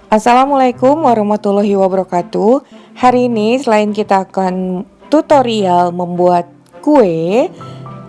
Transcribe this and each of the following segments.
Assalamualaikum warahmatullahi wabarakatuh. Hari ini selain kita akan tutorial membuat kue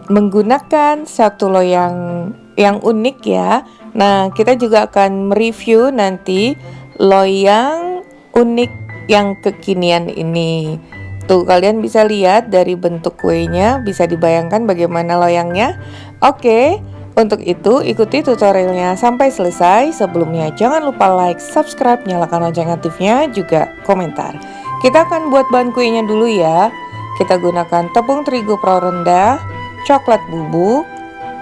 menggunakan satu loyang yang unik ya. Nah, kita juga akan mereview nanti loyang unik yang kekinian ini. Tuh, kalian bisa lihat dari bentuk kuenya, bisa dibayangkan bagaimana loyangnya. Oke, untuk itu ikuti tutorialnya sampai selesai. Sebelumnya jangan lupa like, subscribe, nyalakan lonceng aktifnya, juga komentar. Kita akan buat bahan kuenya dulu ya. Kita gunakan tepung terigu pro rendah, coklat bubuk,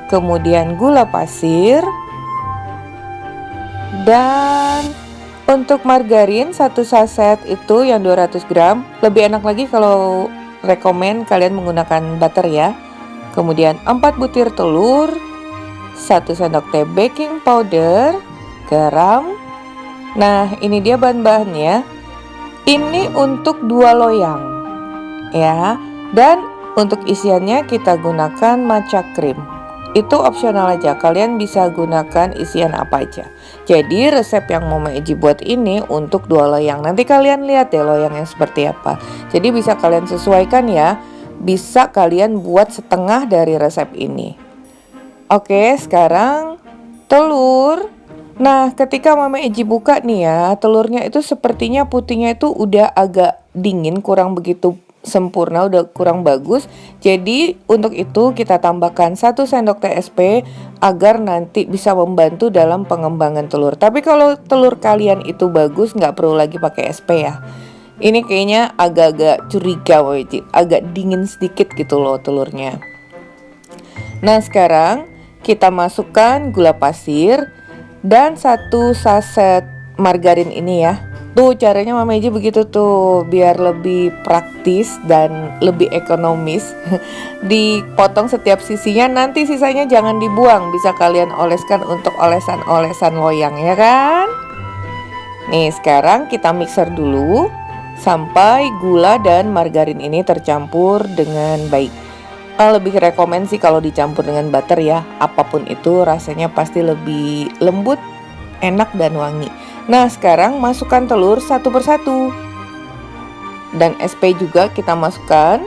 kemudian gula pasir, dan untuk margarin 1 saset itu yang 200 gram. Lebih enak lagi kalau rekomen kalian menggunakan butter ya. Kemudian 4 butir telur, 1 sendok teh baking powder, garam. Nah, ini dia bahan-bahannya. Ini untuk 2 loyang ya. Dan untuk isiannya kita gunakan matcha cream. Itu opsional aja, kalian bisa gunakan isian apa aja. Jadi resep yang Mama Eji buat ini untuk 2 loyang. Nanti kalian lihat ya loyangnya seperti apa. Jadi bisa kalian sesuaikan ya. Bisa kalian buat setengah dari resep ini. Oke, sekarang telur. Nah, ketika Mama Eji buka nih ya, telurnya itu sepertinya putihnya itu udah agak dingin, kurang begitu sempurna, udah kurang bagus. Jadi untuk itu kita tambahkan 1 sendok TSP agar nanti bisa membantu dalam pengembangan telur. Tapi kalau telur kalian itu bagus, nggak perlu lagi pakai SP ya. Ini kayaknya agak-agak curiga Mama Eji, agak dingin sedikit gitu loh telurnya. Nah, sekarang kita masukkan gula pasir dan 1 saset margarin ini ya. Tuh caranya Mama Eji begitu tuh, biar lebih praktis dan lebih ekonomis. Dipotong setiap sisinya, nanti sisanya jangan dibuang, bisa kalian oleskan untuk olesan-olesan loyang ya kan. Nih, sekarang kita mixer dulu sampai gula dan margarin ini tercampur dengan baik. Lebih rekomen sih kalau dicampur dengan butter ya. Apapun itu rasanya pasti lebih lembut, enak dan wangi. Nah, sekarang masukkan telur satu persatu. Dan SP juga kita masukkan.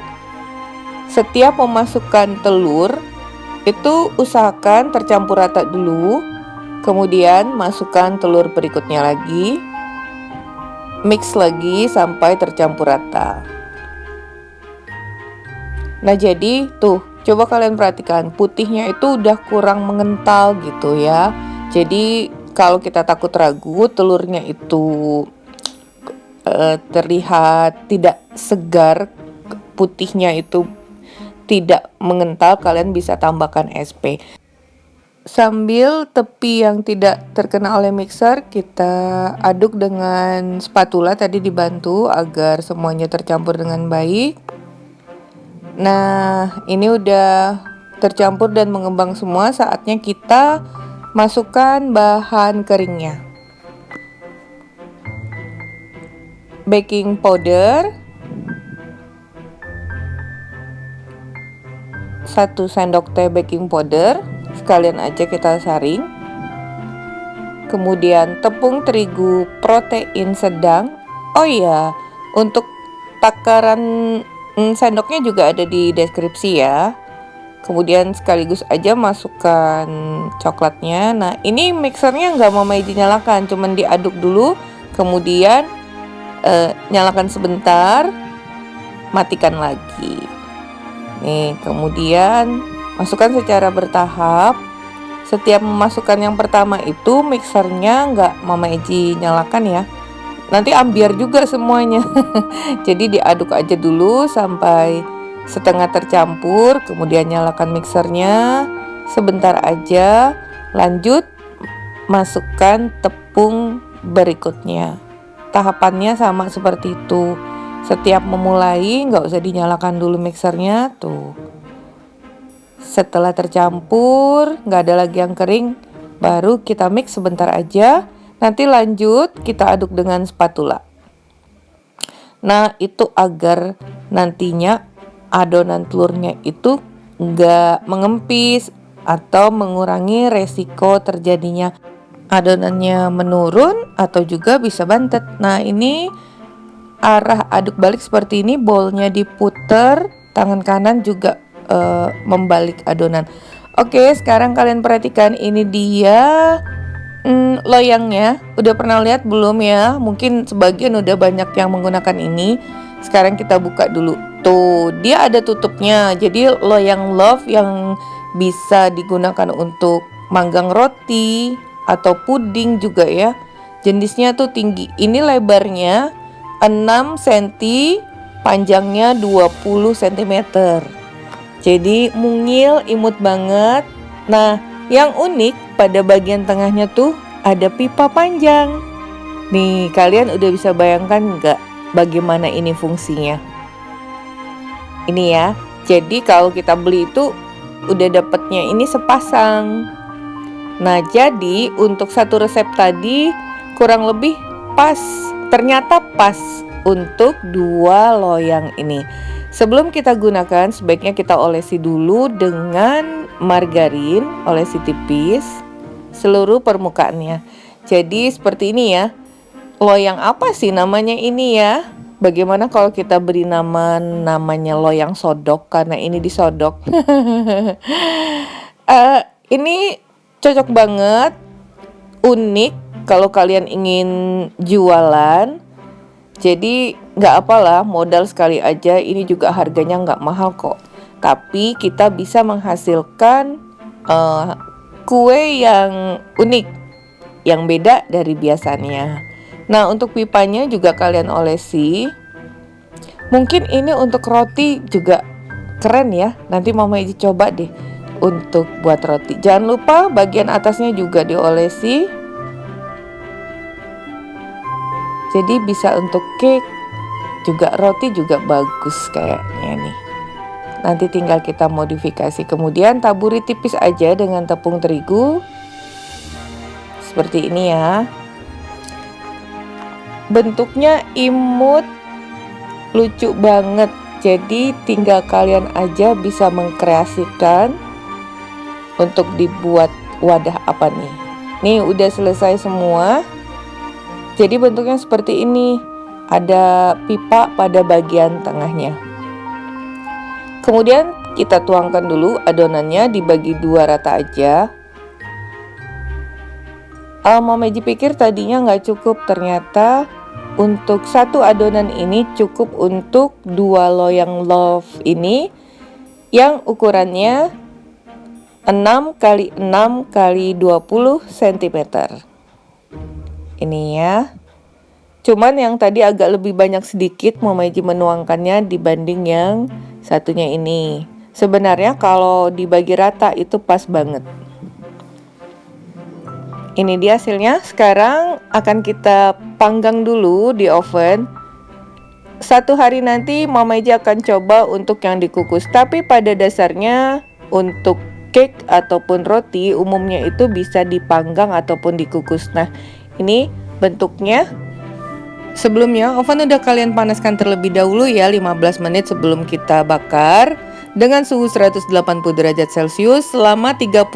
Setiap memasukkan telur itu usahakan tercampur rata dulu. Kemudian masukkan telur berikutnya lagi. Mix lagi sampai tercampur rata. Nah, jadi tuh coba kalian perhatikan putihnya itu udah kurang mengental gitu ya. Jadi kalau kita takut ragu telurnya itu terlihat tidak segar, putihnya itu tidak mengental, kalian bisa tambahkan SP. Sambil tepi yang tidak terkena oleh mixer kita aduk dengan spatula, tadi dibantu agar semuanya tercampur dengan baik. Nah, ini udah tercampur dan mengembang semua, saatnya kita masukkan bahan keringnya. Baking powder 1 sendok teh baking powder, sekalian aja kita saring. Kemudian tepung terigu protein sedang. Oh iya, untuk takaran sendoknya juga ada di deskripsi ya. Kemudian sekaligus aja masukkan coklatnya. Nah, ini mixernya nggak Mama Eji nyalakan, cuman diaduk dulu. Kemudian nyalakan sebentar, matikan lagi. Nih, kemudian masukkan secara bertahap. Setiap memasukkan yang pertama itu mixernya nggak Mama Eji nyalakan ya. Nanti ambiar juga semuanya. Jadi diaduk aja dulu sampai setengah tercampur, kemudian nyalakan mixernya sebentar aja. Lanjut masukkan tepung berikutnya. Tahapannya sama seperti itu. Setiap memulai nggak usah dinyalakan dulu mixernya tuh. Setelah tercampur, nggak ada lagi yang kering, baru kita mix sebentar aja. Nanti lanjut kita aduk dengan spatula. Nah, itu agar nantinya adonan telurnya itu nggak mengempis atau mengurangi resiko terjadinya adonannya menurun atau juga bisa bantet. Nah, ini arah aduk balik seperti ini, bolnya diputer, tangan kanan juga membalik adonan. Oke, sekarang kalian perhatikan, ini dia loyangnya. Udah pernah lihat belum ya? Mungkin sebagian udah banyak yang menggunakan ini. Sekarang kita buka dulu. Tuh, dia ada tutupnya. Jadi loyang love yang bisa digunakan untuk manggang roti atau puding juga ya. Jenisnya tuh tinggi. Ini lebarnya 6 cm, panjangnya 20 cm. Jadi mungil, imut banget. Nah, yang unik pada bagian tengahnya tuh ada pipa panjang. Nih, kalian udah bisa bayangkan nggak bagaimana ini fungsinya? Ini ya. Jadi kalau kita beli itu udah dapetnya ini sepasang. Nah, jadi untuk satu resep tadi kurang lebih pas. Ternyata pas untuk 2 loyang ini. Sebelum kita gunakan, sebaiknya kita olesi dulu dengan margarin, olesi tipis seluruh permukaannya. Jadi seperti ini ya. Loyang apa sih namanya ini ya? Bagaimana kalau kita beri namanya loyang sodok karena ini disodok. Ini cocok banget, unik kalau kalian ingin jualan. Jadi nggak apalah, modal sekali aja. Ini juga harganya nggak mahal kok. Tapi kita bisa menghasilkan kue yang unik, yang beda dari biasanya. Nah, untuk pipanya juga kalian olesi. Mungkin ini untuk roti juga keren ya. Nanti Mama Iji coba deh untuk buat roti. Jangan lupa bagian atasnya juga diolesi. Jadi bisa untuk cake, juga roti juga bagus kayaknya nih. Nanti tinggal kita modifikasi. Kemudian taburi tipis aja dengan tepung terigu. Seperti ini ya. Bentuknya imut, lucu banget. Jadi tinggal kalian aja bisa mengkreasikan untuk dibuat wadah apa nih. Nih udah selesai semua. Jadi bentuknya seperti ini. Ada pipa pada bagian tengahnya. Kemudian kita tuangkan dulu adonannya, dibagi 2 rata aja. Mama Iji pikir tadinya nggak cukup, ternyata untuk satu adonan ini cukup untuk 2 loyang love ini yang ukurannya 6 x 6 x 20 cm. Ini ya. Cuman yang tadi agak lebih banyak sedikit Mama Iji menuangkannya dibanding yang satunya ini. Sebenarnya kalau dibagi rata itu pas banget. Ini dia hasilnya. Sekarang akan kita panggang dulu di oven. 1 hari nanti Mama Iji akan coba untuk yang dikukus. Tapi pada dasarnya untuk cake ataupun roti umumnya itu bisa dipanggang ataupun dikukus. Nah, ini bentuknya. Sebelumnya oven udah kalian panaskan terlebih dahulu ya, 15 menit sebelum kita bakar dengan suhu 180 derajat Celcius selama 35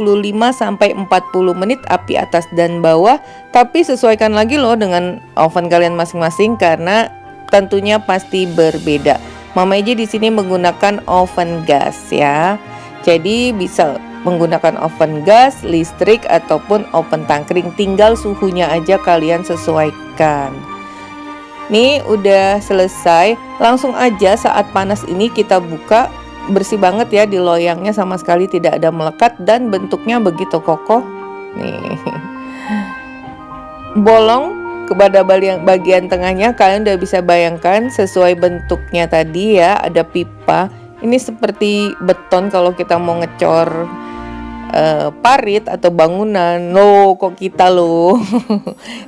sampai 40 menit api atas dan bawah. Tapi sesuaikan lagi loh dengan oven kalian masing-masing karena tentunya pasti berbeda. Mama Iji di sini menggunakan oven gas ya. Jadi bisa menggunakan oven gas, listrik ataupun oven tangkring, tinggal suhunya aja kalian sesuaikan. Nih udah selesai, langsung aja saat panas ini kita buka. Bersih banget ya di loyangnya, sama sekali tidak ada melekat dan bentuknya begitu kokoh. Nih bolong kepada bagian tengahnya, kalian udah bisa bayangkan sesuai bentuknya tadi ya, ada pipa. Ini seperti beton kalau kita mau ngecor parit atau bangunan. Loh, kok kita loh.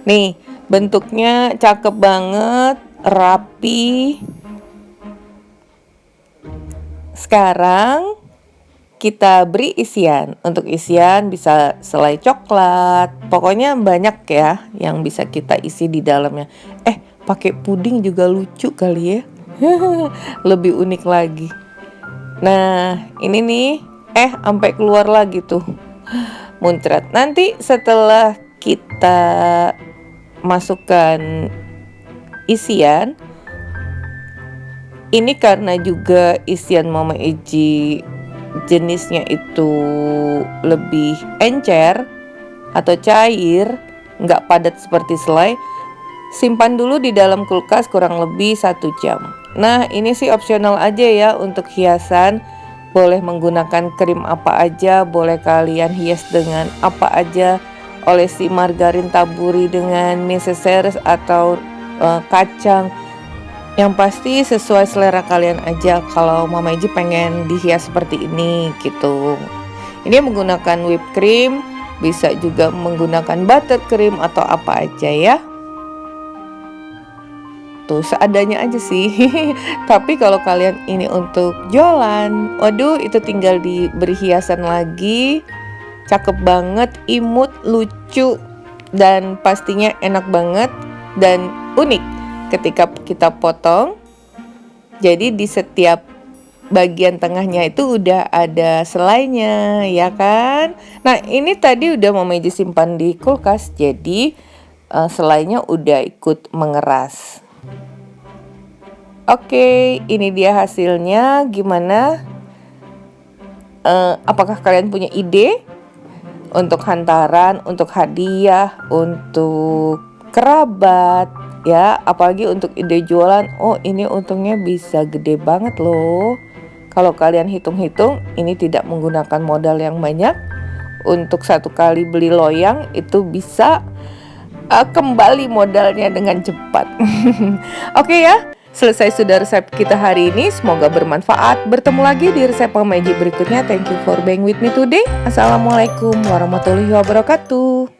Nih, bentuknya cakep banget, rapi. Sekarang kita beri isian. Untuk isian bisa selai coklat. Pokoknya banyak ya yang bisa kita isi di dalamnya. Pakai puding juga lucu kali ya. Lebih unik lagi. Nah, ini nih sampai keluar lagi tuh muncrat. Nanti setelah kita masukkan isian. Ini karena juga isian Mama Eji jenisnya itu lebih encer atau cair, nggak padat seperti selai. Simpan dulu di dalam kulkas kurang lebih 1 jam. Nah, ini sih opsional aja ya untuk hiasan. Boleh menggunakan krim apa aja, boleh kalian hias dengan apa aja. Olesi margarin, taburi dengan meseseres atau kacang. Yang pasti sesuai selera kalian aja. Kalau Mama Eji pengen dihias seperti ini gitu. Ini menggunakan whipped cream, bisa juga menggunakan buttercream atau apa aja ya. Tuh seadanya aja sih. Tapi kalau kalian ini untuk jualan, waduh itu tinggal diberi hiasan lagi. Cakep banget, imut, lucu, dan pastinya enak banget dan unik ketika kita potong. Jadi di setiap bagian tengahnya itu udah ada selainya, ya kan? Nah, ini tadi udah Mama Eji simpan di kulkas, jadi selainya udah ikut mengeras. Oke, ini dia hasilnya. Gimana? Apakah kalian punya ide untuk hantaran, untuk hadiah, untuk kerabat, ya? Apalagi untuk ide jualan. Oh, ini untungnya bisa gede banget loh. Kalau kalian hitung-hitung, ini tidak menggunakan modal yang banyak. Untuk 1 kali beli loyang itu bisa kembali modalnya dengan cepat. Oke ya. Selesai sudah resep kita hari ini, semoga bermanfaat. Bertemu lagi di resep Mama Eji berikutnya. Thank you for being with me today. Assalamualaikum warahmatullahi wabarakatuh.